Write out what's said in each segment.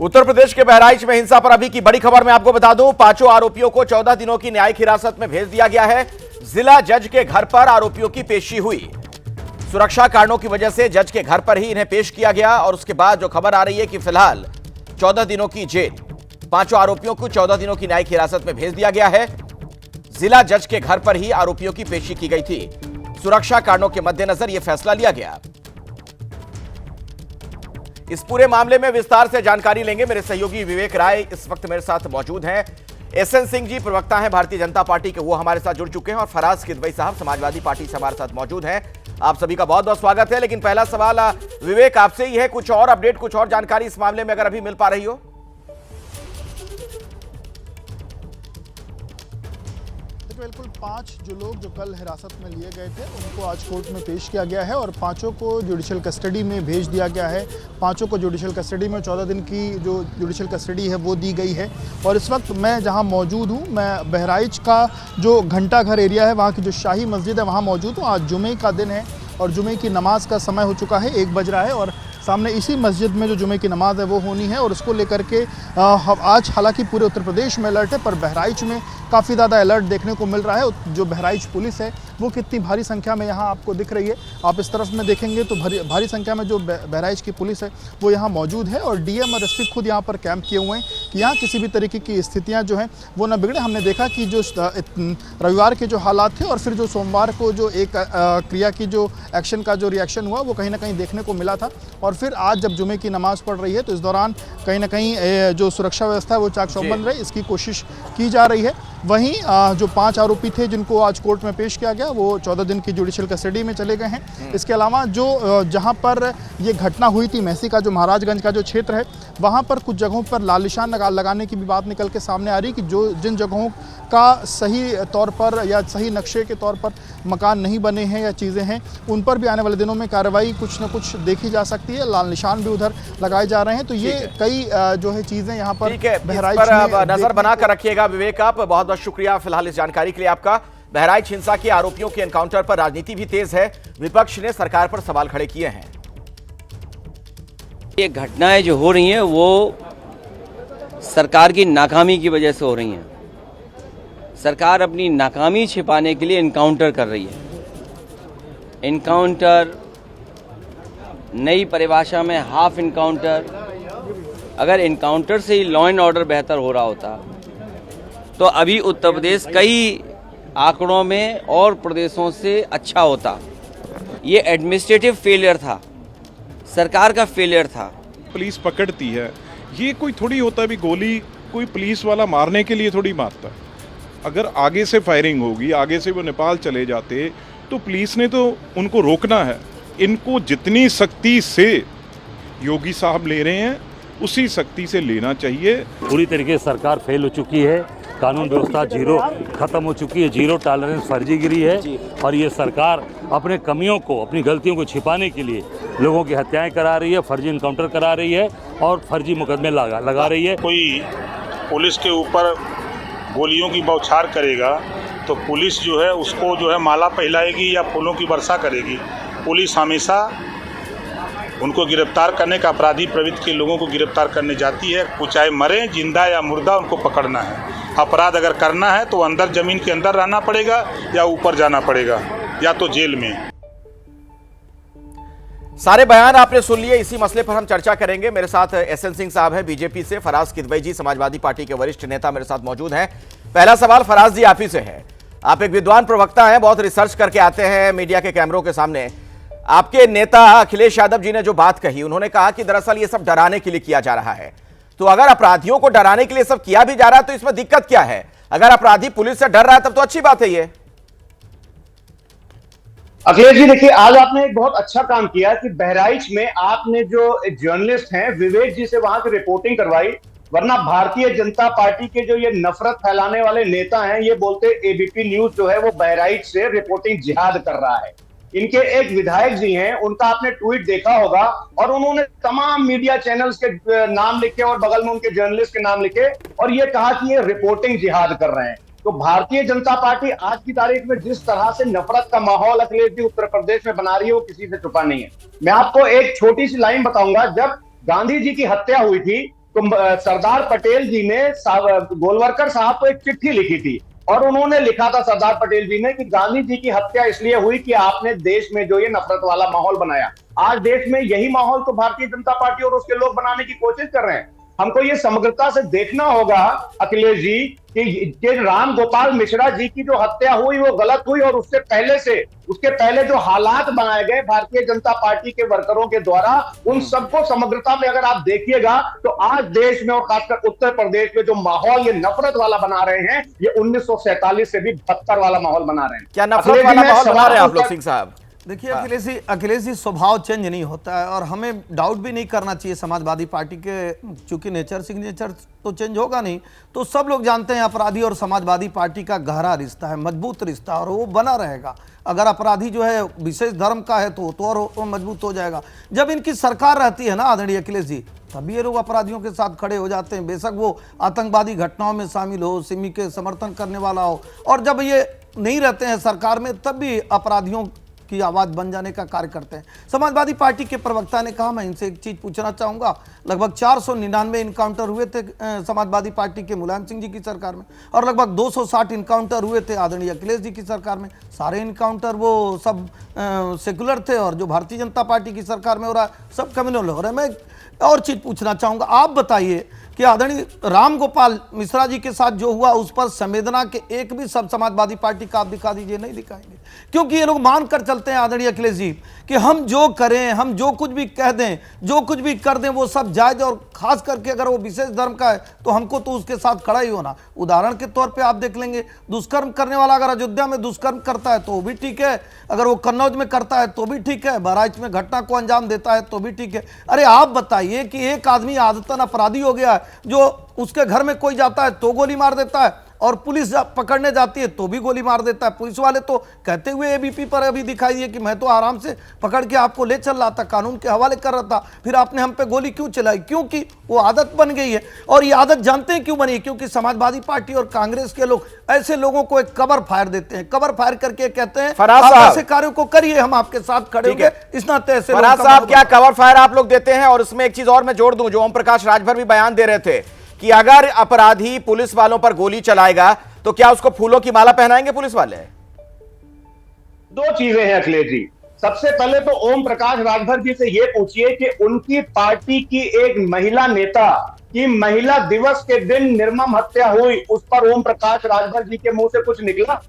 उत्तर प्रदेश के बहराइच में हिंसा पर अभी की बड़ी खबर मैं आपको बता दूं, पांचों आरोपियों को 14 दिनों की न्यायिक हिरासत में भेज दिया गया है। जिला जज के घर पर आरोपियों की पेशी हुई। सुरक्षा कारणों की वजह से जज के घर पर ही इन्हें पेश किया गया और उसके बाद जो खबर आ रही है कि फिलहाल 14 दिनों की जेल, पांचों आरोपियों को 14 दिनों की न्यायिक हिरासत में भेज दिया गया है। जिला जज के घर पर ही आरोपियों की पेशी की गई थी। सुरक्षा कारणों के मद्देनजर यह फैसला लिया गया। इस पूरे मामले में विस्तार से जानकारी लेंगे मेरे सहयोगी विवेक राय इस वक्त मेरे साथ मौजूद हैं। एसएन सिंह जी प्रवक्ता हैं भारतीय जनता पार्टी के, वो हमारे साथ जुड़ चुके हैं और फराज किदवई साहब समाजवादी पार्टी से हमारे साथ मौजूद हैं। आप सभी का बहुत बहुत स्वागत है। लेकिन पहला सवाल विवेक आपसे ही है, कुछ और अपडेट, कुछ और जानकारी इस मामले में अगर अभी मिल पा रही हो। बिल्कुल 5 जो लोग जो कल हिरासत में लिए गए थे उनको आज कोर्ट में पेश किया गया है और पांचों को जुडिशियल कस्टडी में भेज दिया गया है। पांचों को जुडिशियल कस्टडी में 14 दिन की जो जुडिशियल कस्टडी है वो दी गई है। और इस वक्त मैं जहां मौजूद हूं, मैं बहराइच का जो घंटाघर एरिया है, वहां की जो शाही मस्जिद है वहां मौजूद हूं। आज जुमे का दिन है और जुमे की नमाज का समय हो चुका है, 1 बज रहा है और सामने इसी मस्जिद में जो जुमे की नमाज है वो होनी है। और उसको लेकर के आज हालांकि पूरे उत्तर प्रदेश में अलर्ट है, पर बहराइच में काफ़ी ज़्यादा अलर्ट देखने को मिल रहा है। जो बहराइच पुलिस है वो कितनी भारी संख्या में यहाँ आपको दिख रही है, आप इस तरफ में देखेंगे तो भारी संख्या में जो बहराइच की पुलिस है वो यहाँ मौजूद है। और डीएम और एसपी खुद यहाँ पर कैंप किए हुए हैं कि यहाँ किसी भी तरीके की स्थितियाँ जो हैं वो न बिगड़े। हमने देखा कि जो रविवार के जो हालात थे और फिर जो सोमवार को जो एक क्रिया की जो एक्शन का जो रिएक्शन हुआ वो कहीं ना कहीं देखने को मिला था। और फिर आज जब जुमे की नमाज पढ़ रही है तो इस दौरान कहीं ना कहीं जो सुरक्षा व्यवस्था है वो चाक चौबंद रहे, इसकी कोशिश की जा रही है। वहीं जो 5 आरोपी थे जिनको आज कोर्ट में पेश किया गया वो 14 दिन की जुडिशियल कस्टडी में चले गए हैं। इसके अलावा जो जहां पर ये घटना हुई थी, मेहसी का जो महाराजगंज का जो क्षेत्र है, वहां पर कुछ जगहों पर लाल निशान लगाने की भी बात निकल के सामने आ रही कि जो जिन जगहों का सही तौर पर या सही नक्शे के तौर पर मकान नहीं बने हैं या चीज़ें हैं, उन पर भी आने वाले दिनों में कार्रवाई कुछ न कुछ देखी जा सकती है। लाल निशान भी उधर लगाए जा रहे हैं। तो ये कई जो है चीज़ें यहाँ पर बहराइच में नजर बनाकर रखिएगा। विवेक आप बहुत बहुत शुक्रिया फिलहाल इस जानकारी के लिए आपका। बहराइच हिंसा के आरोपियों के एनकाउंटर पर राजनीति भी तेज है, विपक्ष ने सरकार पर सवाल खड़े किए हैं। ये घटनाएं जो हो रही हैं वो सरकार की नाकामी की वजह से हो रही हैं। सरकार अपनी नाकामी छिपाने के लिए एनकाउंटर कर रही है। एनकाउंटर, नई परिभाषा में हाफ एनकाउंटर। अगर एनकाउंटर से ही लॉ एंड ऑर्डर बेहतर हो रहा होता तो अभी उत्तर प्रदेश कई आंकड़ों में और प्रदेशों से अच्छा होता। ये एडमिनिस्ट्रेटिव फेलियर था, सरकार का फेलियर था। पुलिस पकड़ती है, ये कोई थोड़ी होता भी गोली कोई पुलिस वाला मारने के लिए थोड़ी मारता। अगर आगे से फायरिंग होगी, आगे से वो नेपाल चले जाते तो पुलिस ने तो उनको रोकना है। इनको जितनी सख्ती से योगी साहब ले रहे हैं उसी सख्ती से लेना चाहिए। पूरी तरीके से सरकार फेल हो चुकी है, कानून व्यवस्था जीरो खत्म हो चुकी है, जीरो टॉलरेंस फर्जीगिरी है। और ये सरकार अपने कमियों को, अपनी गलतियों को छिपाने के लिए लोगों की हत्याएं करा रही है, फर्जी इनकाउंटर करा रही है और फर्जी मुकदमे लगा रही है। कोई पुलिस के ऊपर गोलियों की बौछार करेगा तो पुलिस जो है उसको जो है माला पहनाएगी या फूलों की वर्षा करेगी। पुलिस हमेशा उनको गिरफ्तार करने का, अपराधी प्रवृत्ति के लोगों को गिरफ्तार करने जाती है। वो चाहे मरे, जिंदा या मुर्दा, उनको पकड़ना है। अपराध अगर करना है तो अंदर जमीन के अंदर रहना पड़ेगा या ऊपर जाना पड़ेगा या तो जेल में। सारे बयान आपने सुन लिए, इसी मसले पर हम चर्चा करेंगे। मेरे साथ एसएन सिंह साहब हैं बीजेपी से, फराज किदवई जी समाजवादी पार्टी के वरिष्ठ नेता मेरे साथ मौजूद हैं। पहला सवाल फराज जी आप ही से है। आप एक विद्वान प्रवक्ता हैं, बहुत रिसर्च करके आते हैं मीडिया के कैमरों के सामने। आपके नेता अखिलेश यादव जी ने जो बात कही, उन्होंने कहा कि दरअसल ये सब डराने के लिए किया जा रहा है। तो अगर अपराधियों को डराने के लिए सब किया भी जा रहा है तो इसमें दिक्कत क्या है? अगर अपराधी पुलिस से डर रहा है तब तो अच्छी बात है ये। अखिलेश जी देखिए, आज आपने एक बहुत अच्छा काम किया कि बहराइच में आपने जो जर्नलिस्ट हैं विवेक जी से वहां की रिपोर्टिंग करवाई। वरना भारतीय जनता पार्टी के जो ये नफरत फैलाने वाले नेता हैं ये बोलते एबीपी न्यूज जो है वो बहराइच से रिपोर्टिंग जिहाद कर रहा है। इनके एक विधायक जी हैं, उनका आपने ट्वीट देखा होगा और उन्होंने तमाम मीडिया चैनल्स के नाम लिखे और बगल में उनके जर्नलिस्ट के नाम लिखे और ये कहा कि ये रिपोर्टिंग जिहाद कर रहे हैं। तो भारतीय जनता पार्टी आज की तारीख में जिस तरह से नफरत का माहौल अखिलेश जी उत्तर प्रदेश में बना रही है वो किसी से छुपा नहीं है। मैं आपको एक छोटी सी लाइन बताऊंगा। जब गांधी जी की हत्या हुई थी तो सरदार पटेल जी ने गोलवलकर साहब को एक चिट्ठी लिखी थी और उन्होंने लिखा था सरदार पटेल जी ने कि गांधी जी की हत्या इसलिए हुई कि आपने देश में जो ये नफरत वाला माहौल बनाया। आज देश में यही माहौल तो भारतीय जनता पार्टी और उसके लोग बनाने की कोशिश कर रहे हैं। हमको ये समग्रता से देखना होगा अखिलेश जी कि राम गोपाल मिश्रा जी की जो हत्या हुई वो गलत हुई, और उसके पहले जो हालात बनाए गए भारतीय जनता पार्टी के वर्करों के द्वारा, उन सबको समग्रता में अगर आप देखिएगा तो आज देश में और खासकर उत्तर प्रदेश में जो माहौल ये नफरत वाला बना रहे हैं, ये 1947 से भी बदतर वाला माहौल बना रहे हैं। क्या नफरत वाला माहौल बना रहे हैं आप लोग सिंह साहब? देखिए अखिलेश जी स्वभाव चेंज नहीं होता है और हमें डाउट भी नहीं करना चाहिए समाजवादी पार्टी के, चूंकि सिग्नेचर तो चेंज होगा नहीं, तो सब लोग जानते हैं अपराधी और समाजवादी पार्टी का गहरा रिश्ता है, मजबूत रिश्ता, और वो बना रहेगा। अगर अपराधी जो है विशेष धर्म का है तो और मजबूत हो जाएगा। जब इनकी सरकार रहती है ना आदरणीय अखिलेश जी, तभी ये लोग अपराधियों के साथ खड़े हो जाते हैं, बेशक वो आतंकवादी घटनाओं में शामिल हो, सिमी के समर्थन करने वाला हो, और जब ये नहीं रहते हैं सरकार में तब भी अपराधियों की आवाज बन जाने का कार्य करते हैं। समाजवादी पार्टी के प्रवक्ता ने कहा, मैं इनसे एक चीज पूछना चाहूंगा, लगभग 499 इनकाउंटर हुए थे समाजवादी पार्टी के मुलायम सिंह जी की सरकार में, और लगभग 260 इनकाउंटर हुए थे आदरणीय अखिलेश जी की सरकार में। सारे इनकाउंटर वो सब सेकुलर थे, और जो भारतीय जनता पार्टी की सरकार में हो रहा है सब कम्युनल हो रहा है। मैं और चीज पूछना चाहूंगा, आप बताइए कि आदरणीय राम गोपाल मिश्रा जी के साथ जो हुआ उस पर संवेदना के एक भी शब्द समाजवादी पार्टी का आप दिखा दीजिए, नहीं दिखाएंगे, क्योंकि ये लोग मानकर चलते हैं आदरणीय अखिलेश जी कि हम जो करें, हम जो कुछ भी कह दें, जो कुछ भी कर दें वो सब जायज, और खास करके अगर वो विशेष धर्म का है तो हमको तो उसके साथ खड़ा ही होना। उदाहरण के तौर पे आप देख लेंगे, दुष्कर्म करने वाला अगर अयोध्या में दुष्कर्म करता है तो वो भी ठीक है, अगर वो कन्नौज में करता है तो भी ठीक है, बहराइच में घटना को अंजाम देता है तो भी ठीक है। अरे आप बताइए कि एक आदमी आदतन अपराधी हो गया है, जो उसके घर में कोई जाता है तो गोली मार देता है, और पुलिस पकड़ने जाती है तो भी गोली मार देता है। पुलिस वाले तो कहते हुए एबीपी पर अभी दिखाई दिए कि मैं तो आराम से पकड़ के आपको ले चल रहा था, कानून के हवाले कर रहा था, फिर आपने हम पे गोली क्यों चलाई? क्योंकि वो आदत बन गई है। और ये आदत जानते हैं क्यों बनी? क्योंकि समाजवादी पार्टी और कांग्रेस के लोग ऐसे लोगों को एक कवर फायर देते हैं, कवर फायर करके कहते हैं आप ऐसे कार्यों को करिए, हम आपके साथ खड़े होंगे। इस नाते ऐसे फराज साहब क्या कवर फायर आप लोग देते हैं? और उसमें एक चीज और मैं जोड़ दूं, जो ओम प्रकाश राजभर भी बयान दे रहे थे कि अगर अपराधी पुलिस वालों पर गोली चलाएगा तो क्या उसको फूलों की माला पहनाएंगे पुलिस वाले? दो चीजें हैं अखिलेश जी। सबसे पहले तो ओम प्रकाश राजभर जी से यह पूछिए कि उनकी पार्टी की एक महिला नेता की महिला दिवस के दिन निर्मम हत्या हुई, उस पर ओम प्रकाश राजभर जी के मुंह से कुछ निकला?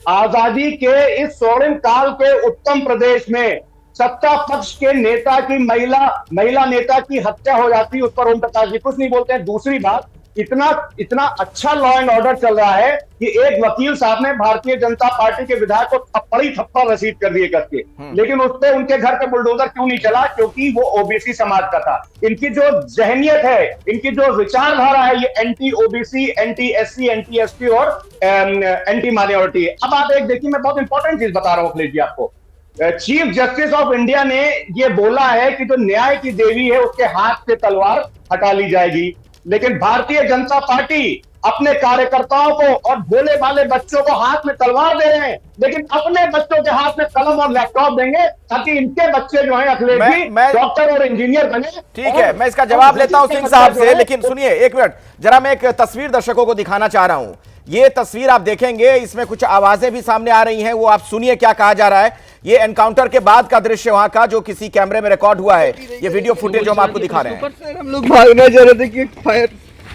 आजादी के इस स्वर्णिम काल के उत्तम प्रदेश में सत्ता पक्ष के नेता की महिला नेता की हत्या हो जाती, उस पर ओम प्रकाश जी कुछ नहीं बोलते हैं। दूसरी बात, इतना अच्छा लॉ एंड ऑर्डर चल रहा है कि एक वकील साहब ने भारतीय जनता पार्टी के विधायक को थप्पड़ रसीद कर दिए करके, लेकिन उस पे उनके घर पे बुलडोजर क्यों नहीं चला? क्योंकि वो ओबीसी समाज का था। इनकी जो जहनियत है, इनकी जो विचारधारा है, ये anti OBC, anti SC, anti ST और एंटी माइनॉरिटी है। अब आप एक देखिए, मैं बहुत इंपॉर्टेंट चीज बता रहा हूं अखिलेश जी आपको। चीफ जस्टिस ऑफ इंडिया ने ये बोला है कि जो न्याय की देवी है उसके हाथ से तलवार हटा ली जाएगी, लेकिन भारतीय जनता पार्टी अपने कार्यकर्ताओं को और भोले भाले बच्चों को हाथ में तलवार दे रहे हैं, लेकिन अपने बच्चों के हाथ में कलम और लैपटॉप देंगे ताकि इनके बच्चे जो हैं अखिलेश जी डॉक्टर और इंजीनियर बने। ठीक है, मैं इसका जवाब लेता हूं सिंह साहब से, लेकिन सुनिए एक मिनट, जरा मैं एक तस्वीर दर्शकों को दिखाना चाह रहा हूं। ये तस्वीर आप देखेंगे, इसमें कुछ आवाजें भी सामने आ रही हैं, वो आप सुनिए क्या कहा जा रहा है। ये एनकाउंटर के बाद का दृश्य वहां का, जो किसी कैमरे में रिकॉर्ड हुआ है, ये वीडियो फुटेज जो हम आपको दिखा रहे हैं। हम लोग भागना चाह रहे थे कि फायर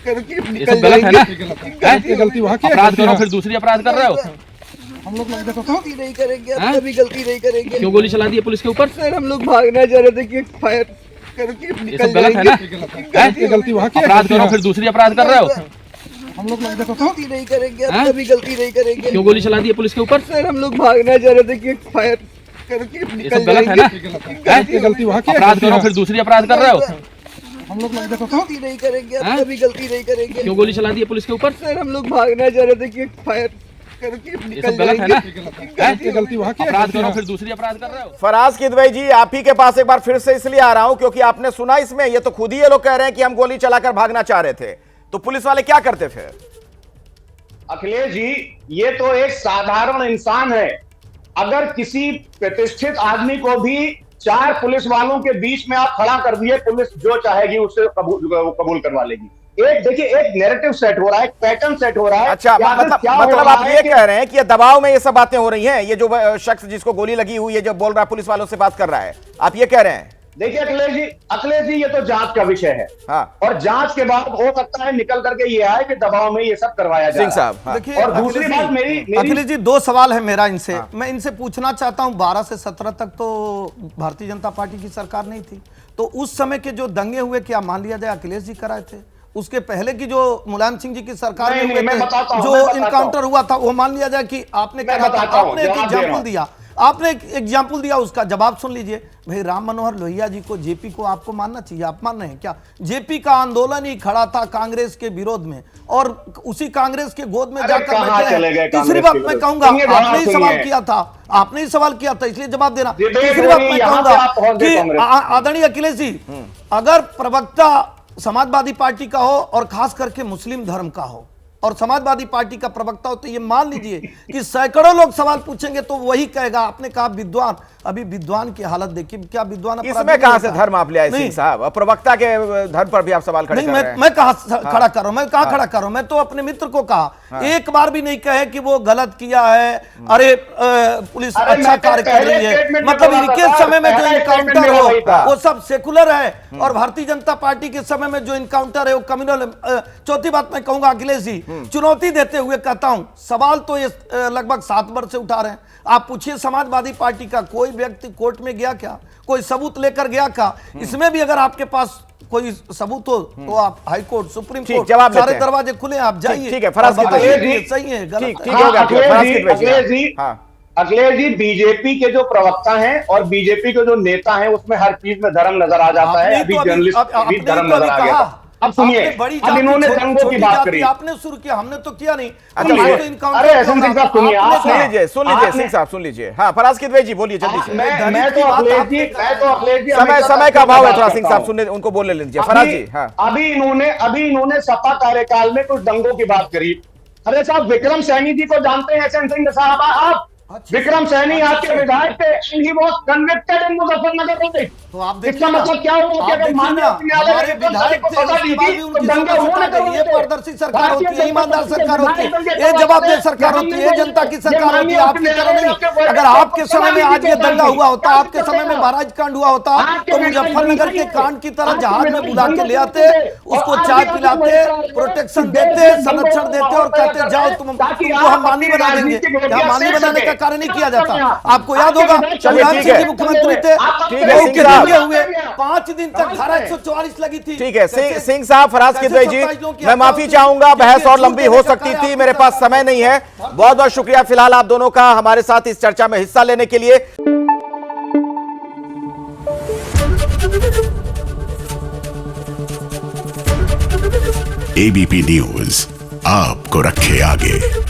करके निकल जाएंगे। गलती वहां की अपराध करो फिर दूसरी अपराध कर रहे हो। हम लोग गलती नहीं करेंगे, अब कभी गलती नहीं करेंगे। क्यों गोली चला दी है पुलिस के ऊपर? सर हम लोग भागना चाह रहे थे कि फायर करके निकल जाएंगे। गलती वहां की अपराध करो फिर दूसरी अपराध कर रहे हो। हम लोग गलती नहीं करेंगे, अब कभी गलती नहीं करेंगे। क्यों गोली चला दी है पुलिस के ऊपर? सर हम लोग भागना चाह रहे थे कि फायर करके निकल जाएंगे। गलती वहां की अपराध करो फिर दूसरी अपराध कर रहे हो। हम लोग गलती नहीं करेंगे, अब कभी गलती नहीं करेंगे। क्यों गोली चला दी है पुलिस के ऊपर? सर हम लोग भागना चाह रहे थे कि फायर करके निकल जाएंगे। गलती वहां की अपराध करो फिर दूसरी अपराध कर रहे हो। फराज किदवई जी, आप ही के पास एक बार फिर से इसलिए आ रहा हूं क्योंकि आपने सुना इसमें, ये तो खुद ही ये लोग कह रहे हैं कि हम गोली चलाकर भागना चाह रहे थे, तो पुलिस वाले क्या करते फिर? अखिलेश जी, ये तो एक साधारण इंसान है। अगर किसी प्रतिष्ठित आदमी को भी 4 पुलिस वालों के बीच में आप खड़ा कर दिए, पुलिस जो चाहेगी उससे कबूल करवा लेगी। एक देखिए, एक नैरेटिव सेट हो रहा है, एक पैटर्न सेट हो रहा है। अच्छा, मतलब आप ये कह रहे हैं कि दबाव में ये सब बातें हो रही हैं? ये जो शख्स जिसको गोली लगी हुई है, जो बोल रहा है पुलिस वालों से बात कर रहा है, आप ये कह रहे हैं? देखिए अखिलेश जी, ये तो जांच का विषय है। हाँ। और जांच के बाद हो सकता है निकल करके ये आए कि दबाव में ये सब करवाया जाए। सिंह साहब, हाँ। देखिए और दूसरी बात मेरी अखिलेश जी, 2 सवाल है मेरा इनसे। हाँ। मैं इनसे पूछना चाहता हूं, 12 से 17 तक तो भारतीय जनता पार्टी की सरकार नहीं थी, तो उस समय के जो दंगे हुए क्या मान लिया जाए अखिलेश जी कराए थे? उसके पहले की जो मुलायम सिंह जी की सरकार में हुए थे, जो इनकाउंटर हुआ था, वो मान लिया जाए कि आपने कहा था? आपने एक एग्जाम्पल दिया, आपने एक एग्जाम्पल दिया, उसका जवाब सुन लीजिए। भाई राम मनोहर लोहिया जी को, जेपी को आपको मानना चाहिए, आप मान रहे हैं क्या? जेपी का आंदोलन ही खड़ा था कांग्रेस के विरोध में, और उसी कांग्रेस के गोद में जाकर बैठे हैं। तीसरी बात मैं कहूंगा, आपने ही सवाल किया था, आपने ही सवाल किया था, इसलिए जवाब देना। तीसरी बात मैं कहूंगा कि आदरणीय अखिलेश जी, अगर प्रवक्ता समाजवादी पार्टी का हो और खास करके मुस्लिम धर्म का हो, और समाजवादी पार्टी का प्रवक्ता हो, तो ये मान लीजिए कि सैकड़ों लोग सवाल पूछेंगे तो वही कहेगा। आपने कहा विद्वान, अभी विद्वान की हालत देखिए, क्या विद्वान इसमें कहां से धर्म आप ले आए सिंह साहब? प्रवक्ता के धर्म पर भी आप सवाल खड़े कर रहे हैं। मैं कहां खड़ा कर रहा हूं? मैं कहां खड़ा कर रहा हूं? मैं तो अपने मित्र को कहा, एक बार भी नहीं कहे कि वो गलत किया है, अरे पुलिस अच्छा कार्य कर रही है। मतलब इनके समय में जो इनकाउंटर हो वो सब सेकुलर है, और भारतीय जनता पार्टी के समय में जो इनकाउंटर है वो कम्युनल। चौथी बात मैं कहूंगा अखिलेश जी, चुनौती देते हुए कहता हूं, सवाल तो ये लगभग 7 वर्ष से उठा रहे हैं। आप पूछिए समाजवादी पार्टी का कोई व्यक्ति कोर्ट में गया क्या? कोई सबूत लेकर गया क्या? इसमें भी अगर आपके पास कोई सबूत हो तो आप हाई कोर्ट, सुप्रीम कोर्ट, सारे दरवाजे खुले, आप जाइए। ठीक है, फराज सही है, अखिलेश जी, बीजेपी के जो प्रवक्ता हैं और बीजेपी के जो नेता हैं, उसमें हर चीज में धर्म नजर आ जाता है। अभी जर्नलिस्ट भी धर्म नजर आ गया। अब सुनिए, अब इन्होंने दंगों की बात करी, आपने शुरू किया, हमने तो किया नहीं। अरे एहसन सिंह साहब सुनिए, सुन लीजिए सिंह साहब, सुन लीजिए। हाँ, फराज किदवई जी बोलिए जल्दी से। मैं तो अखिलेश जी समय का अभाव है थोड़ा, सिंह साहब सुनने, उनको बोलने लीजिए। फराज जी, हाँ। अभी इन्होंने सपा कार्यकाल में कुछ दंगों की बात करी। अरे साहब, विक्रम सैनी जी को जानते हैं एहसन सिंह साहब? आप विक्रम सैनी आपके विधायक थे, एंड ही वाज कन्विक्टेड इन मुजफ्फरनगर में। तो आप इसका मतलब क्या हुआ कि अगर माननीय न्यायालय ने विधायक को सजा दी थी तो दंगे होने चाहिए। पारदर्शी सरकार होती है, ईमानदार सरकार होती है, ये जवाबदेह सरकार होती है, जनता की सरकार होती है, आपकी तरह नहीं। अगर आपके समय में आज ये दंगा हुआ होता, आपके समय में महाराज कांड हुआ होता, तो मुजफ्फरनगर के कांड की तरह जहाज में बुला के ले आते, उसको चाय पिलाते, प्रोटेक्शन देते, संरक्षण देते और कहते जाओ तुमको हम माननी बना देंगे। क्या माननी बनाने का कार्य नहीं किया जाता? आपको याद होगा मुख्यमंत्री थे, हुए 5 दिन तक धारा 144 लगी थी। ठीक है सिंह साहब, फराज किदवई जी, मैं माफी चाहूंगा, बहस और लंबी हो सकती थी, मेरे पास समय नहीं है। बहुत बहुत शुक्रिया फिलहाल आप दोनों का हमारे साथ इस चर्चा में हिस्सा लेने के लिए। एबीपी न्यूज आपको रखे आगे।